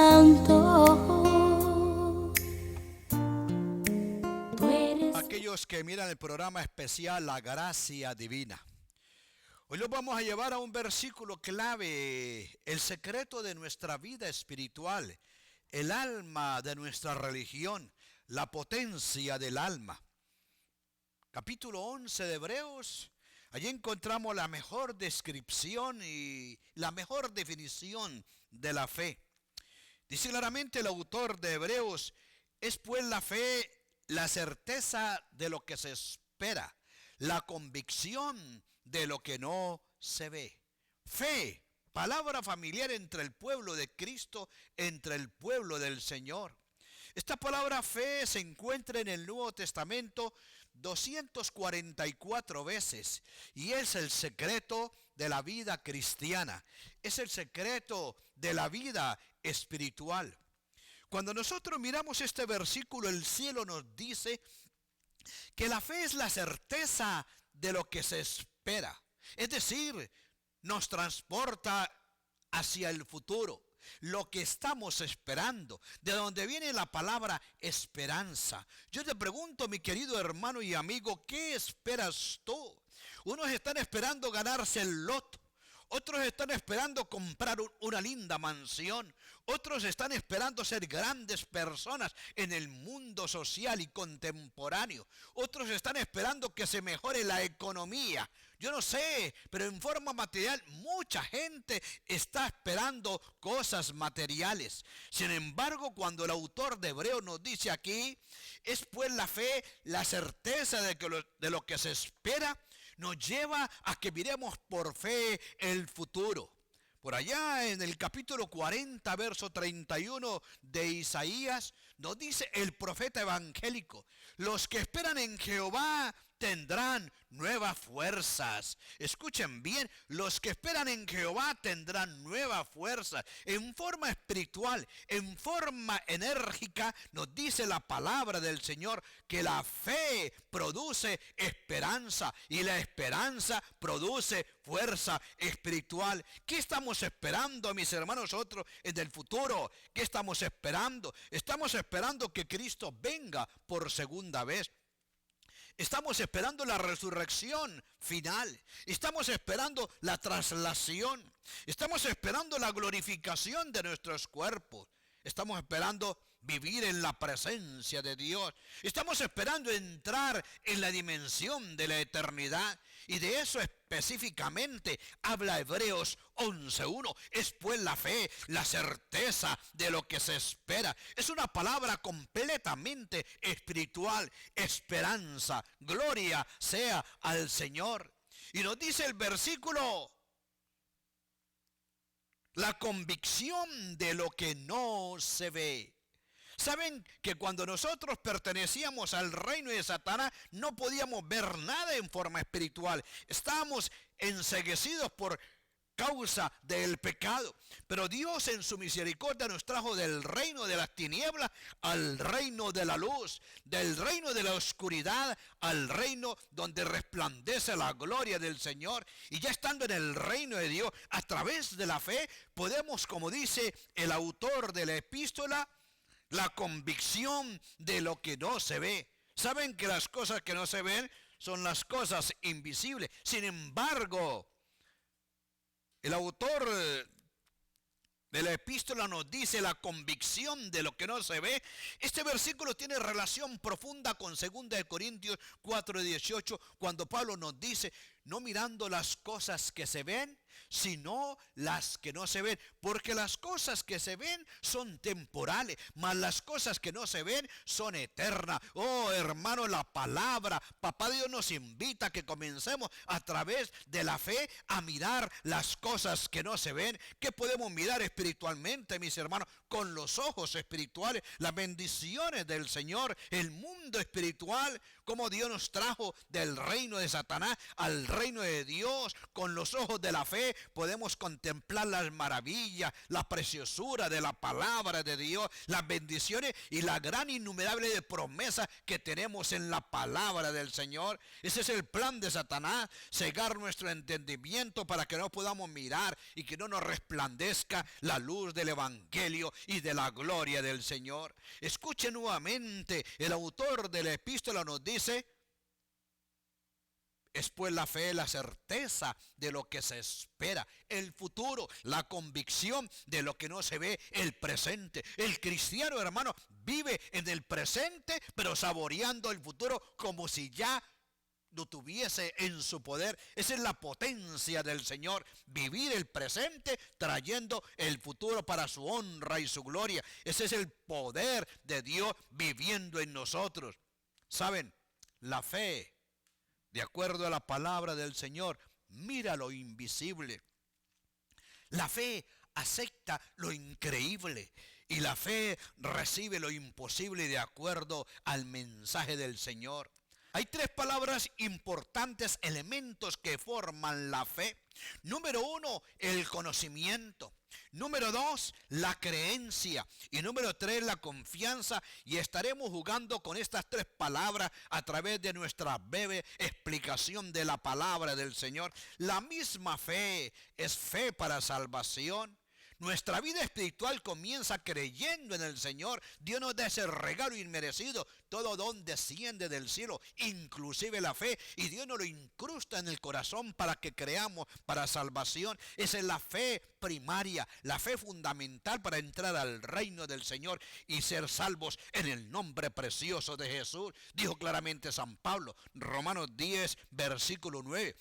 Santo. Tú eres Aquellos que miran el programa especial La Gracia Divina. Hoy los vamos a llevar a un versículo clave, el secreto de nuestra vida espiritual, el alma de nuestra religión, la potencia del alma. Capítulo 11 de Hebreos, allí encontramos la mejor descripción y la mejor definición de la fe. Dice claramente el autor de Hebreos, es pues la fe la certeza de lo que se espera, la convicción de lo que no se ve. Fe, palabra familiar entre el pueblo de Cristo, entre el pueblo del Señor. Esta palabra fe se encuentra en el Nuevo Testamento 244 veces y es el secreto de la vida cristiana, es el secreto de la vida espiritual. Cuando nosotros miramos este versículo, el cielo nos dice que la fe es la certeza de lo que se espera. Es decir, nos transporta hacia el futuro, lo que estamos esperando, de donde viene la palabra esperanza. Yo te pregunto, mi querido hermano y amigo, ¿qué esperas tú? Unos están esperando ganarse el loto. Otros están esperando comprar una linda mansión. Otros están esperando ser grandes personas en el mundo social y contemporáneo. Otros están esperando que se mejore la economía. Yo no sé, pero en forma material mucha gente está esperando cosas materiales. Sin embargo, cuando el autor de Hebreos nos dice aquí, es pues la fe, la certeza de lo que se espera, nos lleva a que miremos por fe el futuro. Por allá en el capítulo 40, verso 31 de Isaías, nos dice el profeta evangélico, los que esperan en Jehová tendrán nuevas fuerzas. Escuchen bien, los que esperan en Jehová tendrán nuevas fuerzas. En forma espiritual, en forma enérgica, nos dice la palabra del Señor que la fe produce esperanza y la esperanza produce fuerza espiritual. ¿Qué estamos esperando, mis hermanos, nosotros en el futuro? ¿Qué estamos esperando? Estamos esperando que Cristo venga por segunda vez. Estamos esperando la resurrección final. Estamos esperando la traslación. Estamos esperando la glorificación de nuestros cuerpos. Estamos esperando vivir en la presencia de Dios. Estamos esperando entrar en la dimensión de la eternidad. Y de eso específicamente habla Hebreos 11:1. Es pues la fe, la certeza de lo que se espera. Es una palabra completamente espiritual. Esperanza, gloria sea al Señor. Y nos dice el versículo, la convicción de lo que no se ve. ¿Saben que cuando nosotros pertenecíamos al reino de Satanás no podíamos ver nada en forma espiritual? Estábamos enceguecidos por causa del pecado. Pero Dios en su misericordia nos trajo del reino de las tinieblas al reino de la luz, del reino de la oscuridad al reino donde resplandece la gloria del Señor. Y ya estando en el reino de Dios, a través de la fe, podemos, como dice el autor de la epístola, la convicción de lo que no se ve. Saben que las cosas que no se ven son las cosas invisibles. Sin embargo, el autor de la epístola nos dice la convicción de lo que no se ve. Este versículo tiene relación profunda con 2 Corintios 4:18, cuando Pablo nos dice, no mirando las cosas que se ven, sino las que no se ven, porque las cosas que se ven son temporales, mas las cosas que no se ven son eternas. Oh, hermano, la palabra, papá Dios nos invita a que comencemos a través de la fe a mirar las cosas que no se ven. ¿Qué podemos mirar espiritualmente, mis hermanos? Con los ojos espirituales, las bendiciones del Señor, el mundo espiritual, como Dios nos trajo del reino de Satanás al reino de Dios, con los ojos de la fe, fe podemos contemplar las maravillas, la preciosura de la palabra de Dios, las bendiciones y la gran innumerable de promesas que tenemos en la palabra del Señor. Ese es el plan de Satanás, cegar nuestro entendimiento para que no podamos mirar y que no nos resplandezca la luz del Evangelio y de la gloria del Señor. Escuche nuevamente, el autor de la epístola nos dice: es pues la fe, la certeza de lo que se espera, el futuro, la convicción de lo que no se ve, el presente. El cristiano, hermano, vive en el presente, pero saboreando el futuro como si ya lo tuviese en su poder. Esa es la potencia del Señor, vivir el presente trayendo el futuro para su honra y su gloria. Ese es el poder de Dios viviendo en nosotros. ¿Saben? La fe, de acuerdo a la palabra del Señor, mira lo invisible. La fe acepta lo increíble y la fe recibe lo imposible de acuerdo al mensaje del Señor. Hay tres palabras importantes, elementos que forman la fe. Número 1, el conocimiento. Número 2, la creencia. Y número 3, la confianza. Y estaremos jugando con estas tres palabras a través de nuestra breve explicación de la palabra del Señor. La misma fe es fe para salvación. Nuestra vida espiritual comienza creyendo en el Señor. Dios nos da ese regalo inmerecido. Todo don desciende del cielo, inclusive la fe. Y Dios nos lo incrusta en el corazón para que creamos para salvación. Esa es la fe primaria, la fe fundamental para entrar al reino del Señor y ser salvos en el nombre precioso de Jesús. Dijo claramente San Pablo, Romanos 10, versículo 9.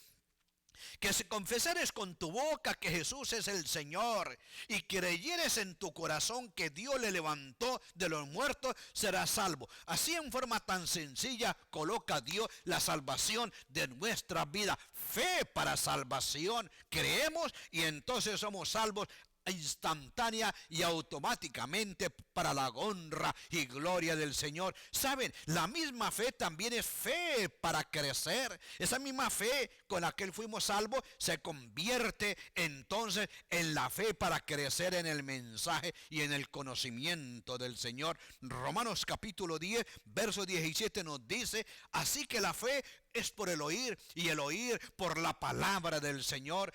Que si confesares con tu boca que Jesús es el Señor y creyeres en tu corazón que Dios le levantó de los muertos, serás salvo. Así, en forma tan sencilla, coloca Dios la salvación de nuestra vida. Fe para salvación. Creemos y entonces somos salvos instantánea y automáticamente para la honra y gloria del Señor. Saben, la misma fe también es fe para crecer. Esa misma fe con la que fuimos salvos se convierte entonces en la fe para crecer en el mensaje y en el conocimiento del Señor. Romanos capítulo 10, verso 17 nos dice: así que la fe es por el oír y el oír por la palabra del Señor.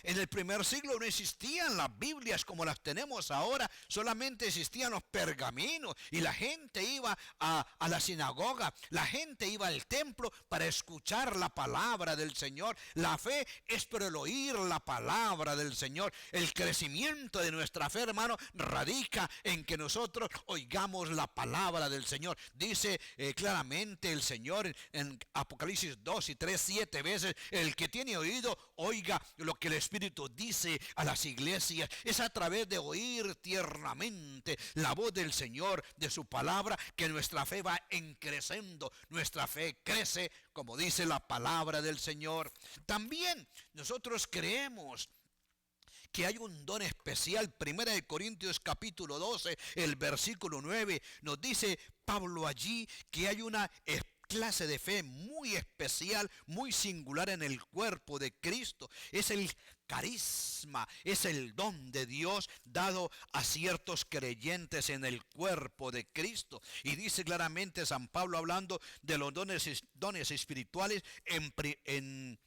En el primer siglo no existían las Biblias como las tenemos ahora, solamente existían los pergaminos y la gente iba a la sinagoga, la gente iba al templo para escuchar la palabra del Señor. La fe es por el oír la palabra del Señor. El crecimiento de nuestra fe, hermano, radica en que nosotros oigamos la palabra del Señor. Dice claramente el Señor en Apocalipsis 2 y 3, 7 veces: el que tiene oído, oiga lo que el Espíritu dice a las iglesias. Es a través de oír tiernamente la voz del Señor, de su palabra, que nuestra fe va creciendo. Nuestra fe crece, como dice la palabra del Señor. También nosotros creemos que hay un don especial. Primera de Corintios capítulo 12, el versículo 9, nos dice Pablo allí que hay una clase de fe muy especial, muy singular en el cuerpo de Cristo. Es el carisma, es el don de Dios dado a ciertos creyentes en el cuerpo de Cristo. Y dice claramente San Pablo, hablando de los dones espirituales en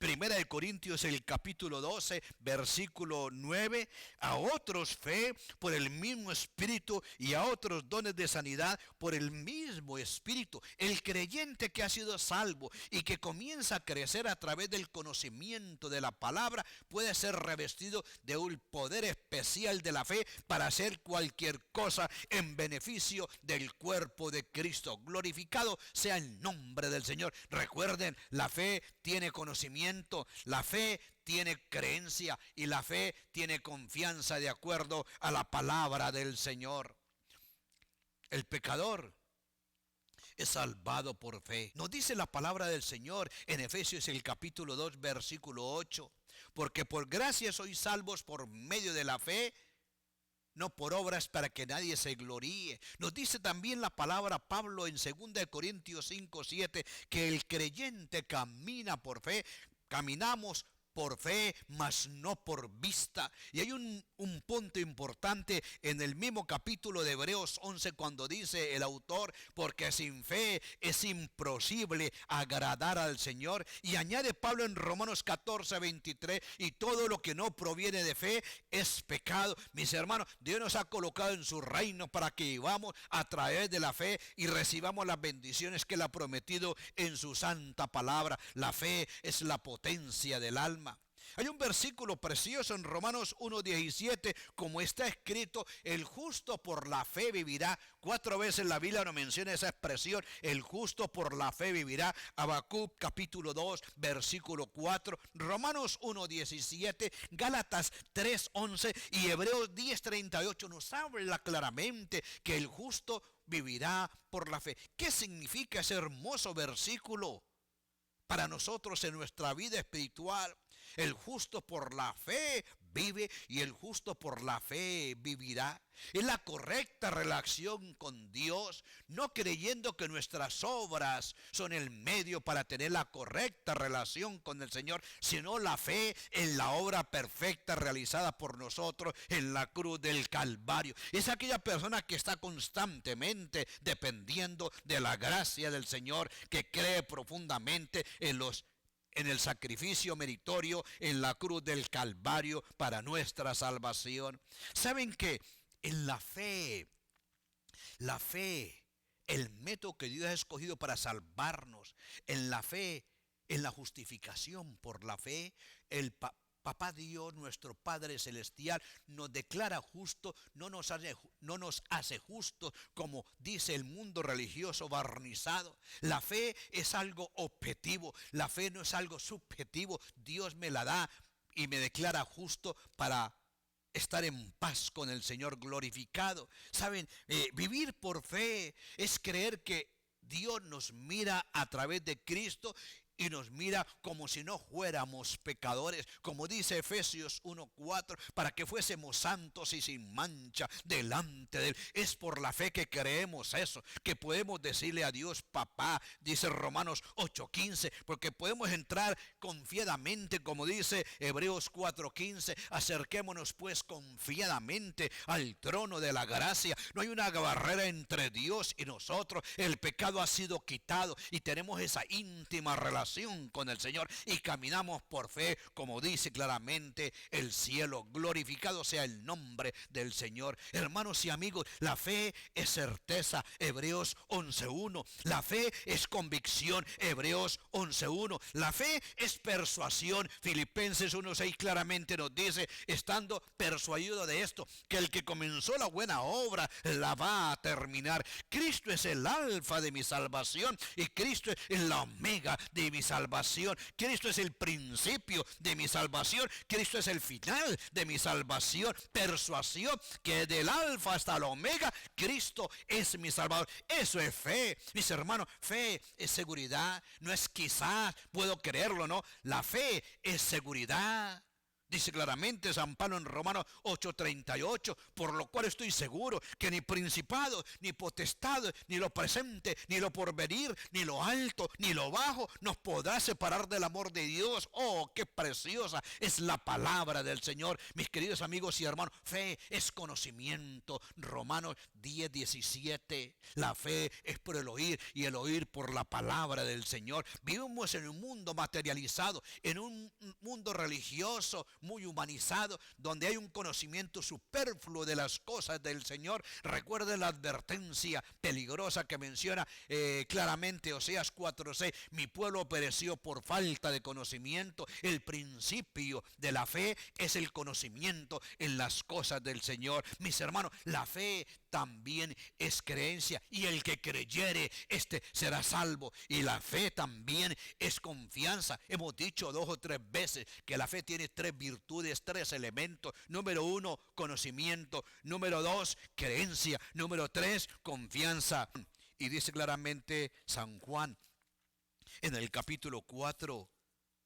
Primera de Corintios, el capítulo 12, versículo 9: a otros fe por el mismo Espíritu y a otros dones de sanidad por el mismo Espíritu. El creyente que ha sido salvo y que comienza a crecer a través del conocimiento de la palabra puede ser revestido de un poder especial de la fe para hacer cualquier cosa en beneficio del cuerpo de Cristo. Glorificado sea el nombre del Señor. Recuerden, la fe tiene conocimiento, la fe tiene creencia y la fe tiene confianza de acuerdo a la palabra del Señor. El pecador es salvado por fe. Nos dice la palabra del Señor en Efesios el capítulo 2, versículo 8: porque por gracia sois salvos por medio de la fe, no por obras, para que nadie se gloríe. Nos dice también la palabra Pablo en 2 Corintios 5, 7, que el creyente camina por fe. Caminamos por fe, mas no por vista. Y hay un punto importante en el mismo capítulo de Hebreos 11 cuando dice el autor, porque sin fe es imposible agradar al Señor. Y añade Pablo en Romanos 14:23, y todo lo que no proviene de fe es pecado. Mis hermanos, Dios nos ha colocado en su reino para que vivamos a través de la fe y recibamos las bendiciones que Él ha prometido en su santa palabra. La fe es la potencia del alma. Hay un versículo precioso en Romanos 1:17, como está escrito, el justo por la fe vivirá. 4 veces la Biblia nos menciona esa expresión, el justo por la fe vivirá. Habacuc capítulo 2, versículo 4, Romanos 1:17, Gálatas 3:11 y Hebreos 10:38 nos habla claramente que el justo vivirá por la fe. ¿Qué significa ese hermoso versículo para nosotros en nuestra vida espiritual? El justo por la fe vive y el justo por la fe vivirá. Es la correcta relación con Dios, no creyendo que nuestras obras son el medio para tener la correcta relación con el Señor, sino la fe en la obra perfecta realizada por nosotros en la cruz del Calvario. Es aquella persona que está constantemente dependiendo de la gracia del Señor, que cree profundamente en el sacrificio meritorio en la cruz del Calvario para nuestra salvación. ¿Saben qué? En la fe, el método que Dios ha escogido para salvarnos, en la fe, en la justificación por la fe, Papá Dios, nuestro Padre Celestial, nos declara justo, no nos hace justos como dice el mundo religioso barnizado. La fe es algo objetivo, la fe no es algo subjetivo. Dios me la da y me declara justo para estar en paz con el Señor glorificado. Saben, vivir por fe es creer que Dios nos mira a través de Cristo y nos mira como si no fuéramos pecadores, como dice Efesios 1:4, para que fuésemos santos y sin mancha delante de Él. Es por la fe que creemos eso, que podemos decirle a Dios papá, dice Romanos 8:15, porque podemos entrar confiadamente, como dice Hebreos 4:15, acerquémonos pues confiadamente al trono de la gracia. No hay una barrera entre Dios y nosotros, el pecado ha sido quitado y tenemos esa íntima relación con el Señor y caminamos por fe, como dice claramente el cielo. Glorificado sea el nombre del Señor. Hermanos y amigos, la fe es certeza, Hebreos 11:1. La fe es convicción, Hebreos 11:1. La fe es persuasión, Filipenses 1:6 claramente nos dice, estando persuadido de esto, que el que comenzó la buena obra la va a terminar. Cristo es el alfa de mi salvación y Cristo es la omega de mi salvación. Cristo es el principio de mi salvación. Cristo es el final de mi salvación. Persuasión que del alfa hasta la omega, Cristo es mi salvador. Eso es fe, mis hermanos. Fe es seguridad. No es quizás puedo creerlo, no. La fe es seguridad. Dice claramente San Pablo en Romanos 8:38, por lo cual estoy seguro que ni principado, ni potestad, ni lo presente, ni lo porvenir, ni lo alto, ni lo bajo, nos podrá separar del amor de Dios. Oh, qué preciosa es la palabra del Señor. Mis queridos amigos y hermanos, fe es conocimiento. Romanos 10:17, la fe es por el oír y el oír por la palabra del Señor. Vivimos en un mundo materializado, en un mundo religioso, muy humanizado, donde hay un conocimiento superfluo de las cosas del Señor. Recuerde la advertencia peligrosa que menciona claramente Oseas 4:6, mi pueblo pereció por falta de conocimiento. El principio de la fe es el conocimiento en las cosas del Señor. Mis hermanos, la fe también es creencia, y el que creyere, este será salvo. Y la fe también es confianza. Hemos dicho 2 o 3 veces que la fe tiene 3 virtudes, 3 elementos. Número 1, conocimiento. Número 2, creencia. Número 3, confianza. Y dice claramente San Juan en el capítulo 4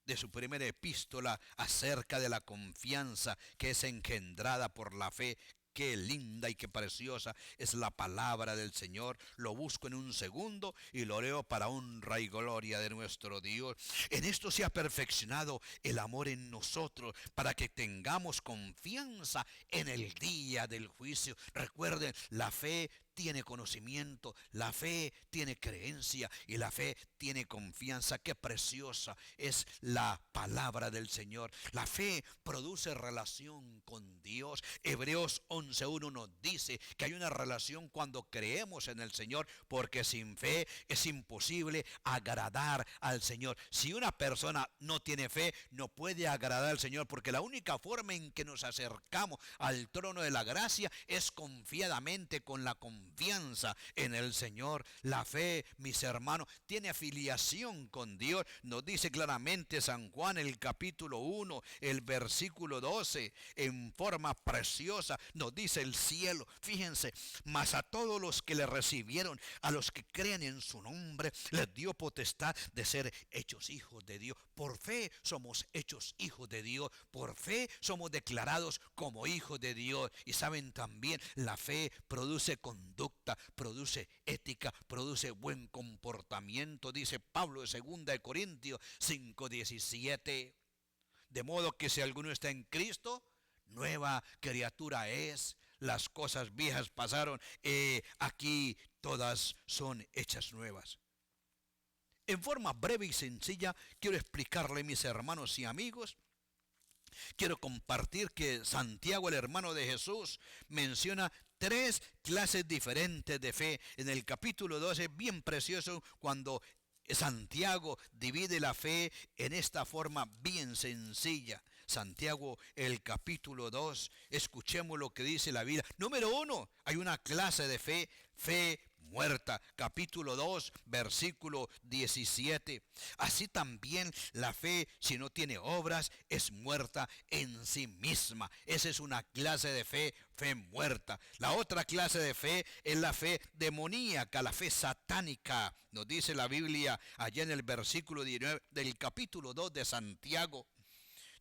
de su primera epístola acerca de la confianza que es engendrada por la fe. qué linda y qué preciosa es la palabra del Señor. Lo busco en un segundo y lo leo para honra y gloria de nuestro Dios. En esto se ha perfeccionado el amor en nosotros, para que tengamos confianza en el día del juicio. Recuerden, la fe tiene conocimiento, la fe tiene creencia y la fe tiene confianza. Qué preciosa es la palabra del Señor. La fe produce relación con Dios. Hebreos 11:1 nos dice que hay una relación cuando creemos en el Señor, porque sin fe es imposible agradar al Señor. Si una persona no tiene fe, no puede agradar al Señor, porque la única forma en que nos acercamos al trono de la gracia es confiadamente, con la confianza en el Señor. La fe, mis hermanos, tiene afiliación con Dios. Nos dice claramente San Juan, el capítulo 1, el versículo 12, en forma preciosa, nos dice el cielo. Fíjense, mas a todos los que le recibieron, a los que creen en su nombre, les dio potestad de ser hechos hijos de Dios. Por fe somos hechos hijos de Dios. Por fe somos declarados como hijos de Dios. Y saben también, la fe produce conducta, produce ética, produce buen comportamiento. Dice Pablo de 2 Corintios 5:17. De modo que si alguno está en Cristo, nueva criatura es. Las cosas viejas pasaron, aquí todas son hechas nuevas. En forma breve y sencilla, quiero explicarle, mis hermanos y amigos, quiero compartir que Santiago, el hermano de Jesús, menciona 3 clases diferentes de fe. En el capítulo 12, bien precioso, cuando Santiago divide la fe en esta forma bien sencilla. Santiago, el capítulo 2, escuchemos lo que dice la Biblia. Número 1, hay una clase de fe, fe muerta. Capítulo 2, versículo 17. Así también la fe, si no tiene obras, es muerta en sí misma. Esa es una clase de fe, fe muerta. La otra clase de fe es la fe demoníaca, la fe satánica. Nos dice la Biblia allá en el versículo 19 del capítulo 2 de Santiago.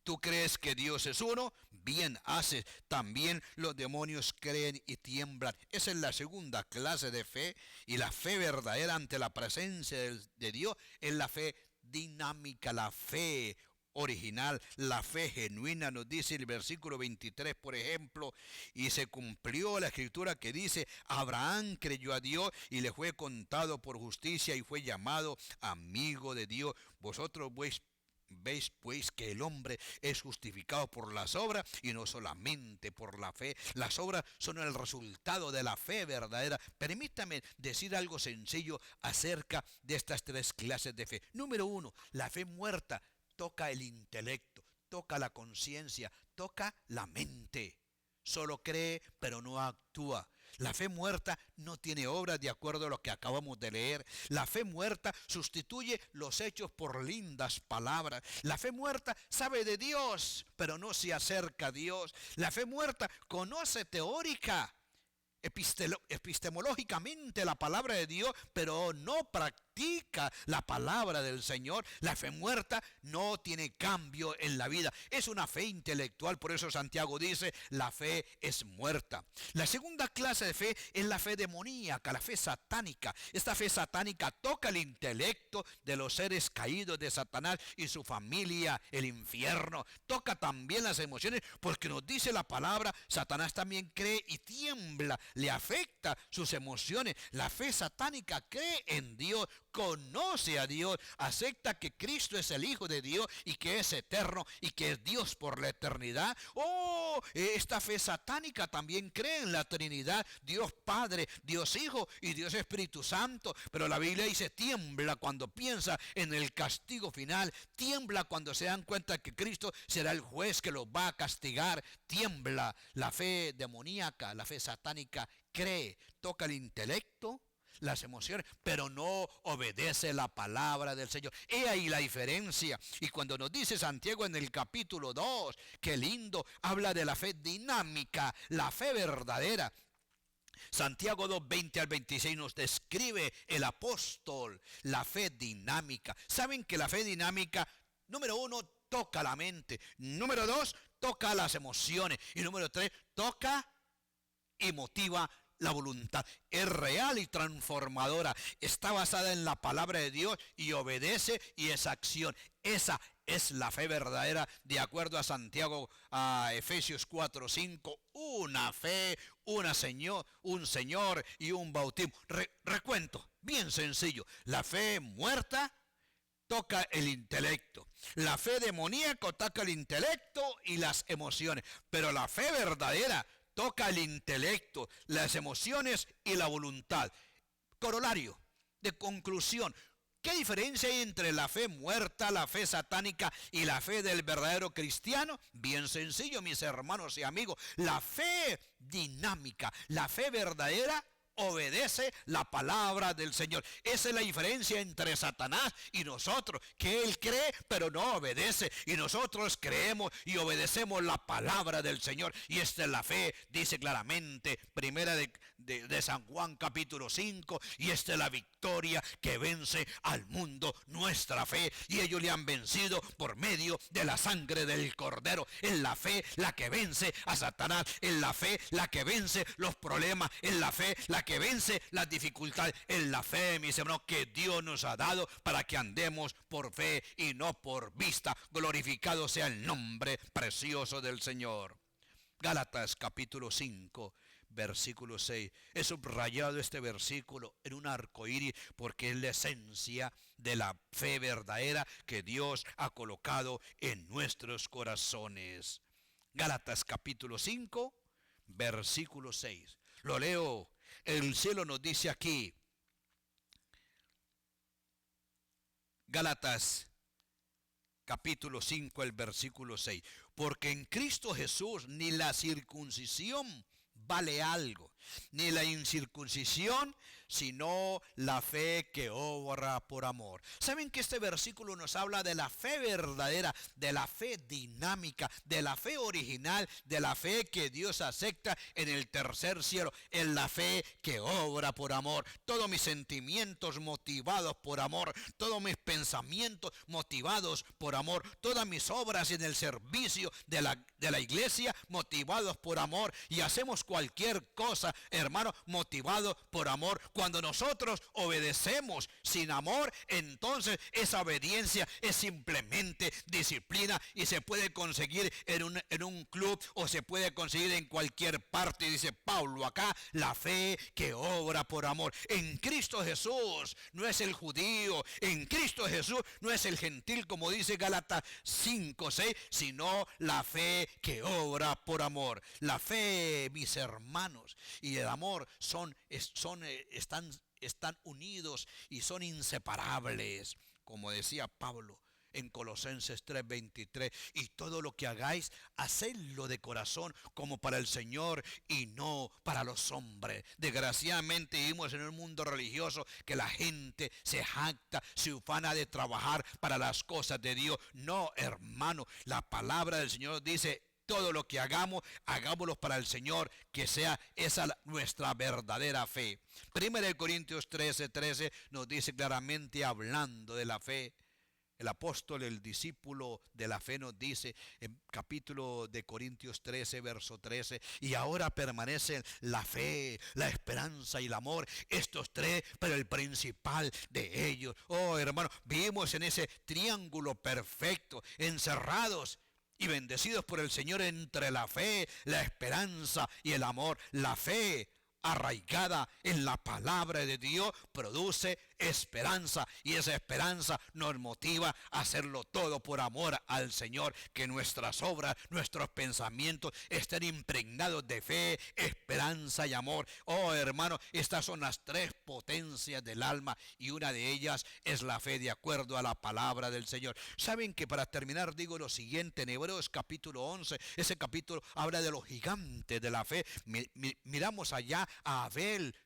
¿Tú crees que Dios es uno? Bien haces. También los demonios creen y tiemblan. Esa es la segunda clase de fe. Y la fe verdadera ante la presencia de Dios es la fe dinámica, la fe original, la fe genuina. Nos dice el versículo 23, por ejemplo, y se cumplió la escritura que dice: Abraham creyó a Dios y le fue contado por justicia y fue llamado amigo de Dios. Vosotros veis pues que el hombre es justificado por las obras y no solamente por la fe. Las obras son el resultado de la fe verdadera. Permítame decir algo sencillo acerca de estas 3 clases de fe. Número 1, la fe muerta toca el intelecto, toca la conciencia, toca la mente. Solo cree, pero no actúa. La fe muerta no tiene obras, de acuerdo a lo que acabamos de leer. La fe muerta sustituye los hechos por lindas palabras. La fe muerta sabe de Dios, pero no se acerca a Dios. La fe muerta conoce teórica, epistemológicamente la palabra de Dios, pero no practica la palabra del Señor. La fe muerta no tiene cambio en la vida. Es una fe intelectual, por eso Santiago dice, la fe es muerta. La segunda clase de fe es la fe demoníaca, la fe satánica. Esta fe satánica toca el intelecto de los seres caídos de Satanás y su familia, el infierno. Toca también las emociones, porque nos dice la palabra, Satanás también cree y tiembla. Le afecta sus emociones. La fe satánica cree en Dios, conoce a Dios, acepta que Cristo es el Hijo de Dios y que es eterno y que es Dios por la eternidad. Esta fe satánica también cree en la Trinidad, Dios Padre, Dios Hijo y Dios Espíritu Santo. Pero la Biblia dice, tiembla cuando piensa en el castigo final, tiembla cuando se dan cuenta que Cristo será el juez que los va a castigar. Tiembla. La fe demoníaca, la fe satánica cree, toca el intelecto, las emociones, pero no obedece la palabra del Señor. He ahí la diferencia. Y cuando nos dice Santiago en el capítulo 2, qué lindo, habla de la fe dinámica, la fe verdadera. Santiago 2, 20 al 26 nos describe el apóstol la fe dinámica. ¿Saben que la fe dinámica, número 1, toca la mente? Número 2, toca las emociones. Y número 3, toca y motiva la voluntad. Es real y transformadora. Está basada en la palabra de Dios y obedece y es acción. Esa es la fe verdadera, de acuerdo a Santiago, a Efesios 4:5. Una fe, un Señor y un bautismo. Recuento, bien sencillo. La fe muerta toca el intelecto. La fe demoníaca toca el intelecto y las emociones. Pero la fe verdadera toca el intelecto, las emociones y la voluntad. Corolario, de conclusión. ¿Qué diferencia hay entre la fe muerta, la fe satánica y la fe del verdadero cristiano? Bien sencillo, mis hermanos y amigos. La fe dinámica, la fe verdadera, obedece la palabra del Señor. Esa es la diferencia entre Satanás y nosotros, que él cree pero no obedece, y nosotros creemos y obedecemos la palabra del Señor. Y esta es la fe, dice claramente primera de San Juan capítulo 5, y esta es la victoria que vence al mundo, nuestra fe, y ellos le han vencido por medio de la sangre del Cordero. Es la fe la que vence a Satanás, es la fe la que vence los problemas, es la fe la que vence las dificultades, en la fe, mis hermanos, que Dios nos ha dado para que andemos por fe y no por vista. Glorificado sea el nombre precioso del Señor. Gálatas capítulo 5, versículo 6. He subrayado este versículo en un arcoíris porque es la esencia de la fe verdadera que Dios ha colocado en nuestros corazones. Gálatas capítulo 5, versículo 6. Lo leo. El cielo nos dice aquí, Gálatas capítulo 5, el versículo 6. Porque en Cristo Jesús ni la circuncisión vale algo, ni la incircuncisión, sino la fe que obra por amor. ¿Saben que este versículo nos habla de la fe verdadera, de la fe dinámica, de la fe original, de la fe que Dios acepta en el tercer cielo, en la fe que obra por amor? Todos mis sentimientos motivados por amor, todos mis pensamientos motivados por amor, todas mis obras en el servicio de la iglesia motivados por amor, y hacemos cualquier cosa, hermano, motivado por amor. Cuando nosotros obedecemos sin amor, entonces esa obediencia es simplemente disciplina, y se puede conseguir en un club o se puede conseguir en cualquier parte. Dice Pablo acá, la fe que obra por amor. En Cristo Jesús no es el judío, en Cristo Jesús no es el gentil, como dice Gálatas 5:6, sino la fe que obra por amor. La fe, mis hermanos, y el amor están unidos y son inseparables, como decía Pablo en Colosenses 3:23, y todo lo que hagáis, hacedlo de corazón como para el Señor y no para los hombres. Desgraciadamente vivimos en un mundo religioso que la gente se jacta, se ufana de trabajar para las cosas de Dios. No, hermano, la palabra del Señor dice, todo lo que hagamos, hagámoslo para el Señor, que sea esa nuestra verdadera fe. 1 Corintios 13:13 nos dice claramente, hablando de la fe, el apóstol, el discípulo de la fe, nos dice en capítulo de Corintios 13, verso 13, y ahora permanecen la fe, la esperanza y el amor, estos tres, pero el principal de ellos. Oh, hermano, vivimos en ese triángulo perfecto, encerrados y bendecidos por el Señor entre la fe, la esperanza y el amor. La fe arraigada en la palabra de Dios produce esperanza, y esa esperanza nos motiva a hacerlo todo por amor al Señor. Que nuestras obras, nuestros pensamientos estén impregnados de fe, esperanza y amor. Oh, hermano, estas son las tres potencias del alma, y una de ellas es la fe de acuerdo a la palabra del Señor. Saben que, para terminar, digo lo siguiente: en Hebreos capítulo 11, ese capítulo habla de los gigantes de la fe. Miramos allá a Abel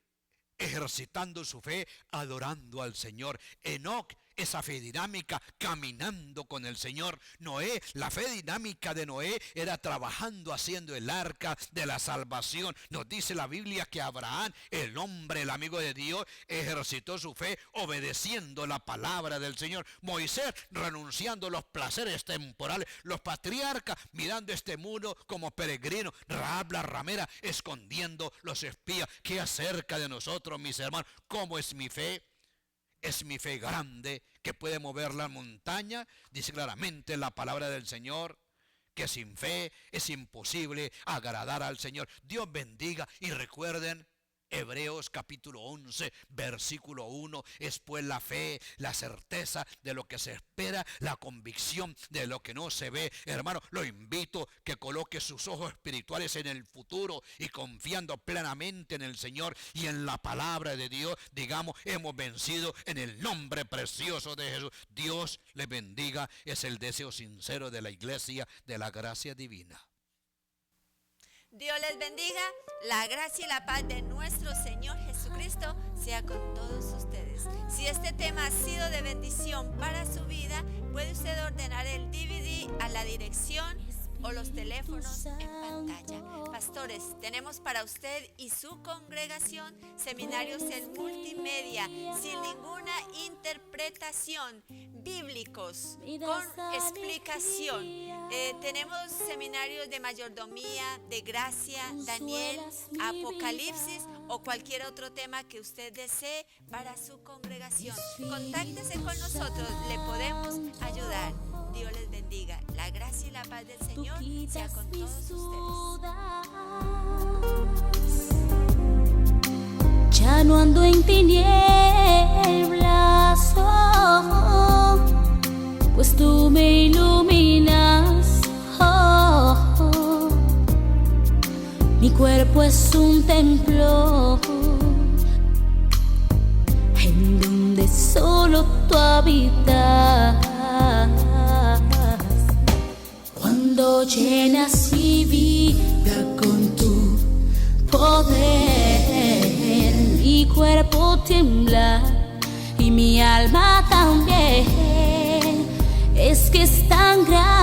ejercitando su fe, adorando al Señor. Enoc esa fe dinámica caminando con el Señor. Noé, la fe dinámica de Noé era trabajando haciendo el arca de la salvación. Nos dice la Biblia que Abraham, el hombre, el amigo de Dios, ejercitó su fe obedeciendo la palabra del Señor. Moisés renunciando a los placeres temporales. Los patriarcas mirando este mundo como peregrinos. Rahab la ramera escondiendo los espías. ¿Qué acerca de nosotros, mis hermanos? ¿Cómo es mi fe? Es mi fe grande que puede mover la montaña. Dice claramente la palabra del Señor que sin fe es imposible agradar al Señor. Dios bendiga y recuerden Hebreos capítulo 11, versículo 1, es pues la fe, la certeza de lo que se espera, la convicción de lo que no se ve. Hermano, lo invito que coloque sus ojos espirituales en el futuro y confiando plenamente en el Señor y en la palabra de Dios, digamos, hemos vencido en el nombre precioso de Jesús. Dios le bendiga, es el deseo sincero de la iglesia de la gracia divina. Dios les bendiga, la gracia y la paz de nuestro Señor Jesucristo sea con todos ustedes. Si este tema ha sido de bendición para su vida, puede usted ordenar el DVD a la dirección o los teléfonos en pantalla. Pastores, tenemos para usted y su congregación seminarios en multimedia sin ninguna interpretación, bíblicos con explicación. Tenemos seminarios de mayordomía, de gracia, Daniel, Apocalipsis o cualquier otro tema que usted desee para su congregación. Contáctese con nosotros, le podemos ayudar. Dios les bendiga. La gracia y la paz del Señor sea con todos ustedes. Ya no ando en tinieblas, oh, pues tú me iluminas, oh. Mi cuerpo es un templo en donde solo tú habitas. Cuando llenas mi vida con tu poder, mi cuerpo tiembla y mi alma también. Es que es tan grande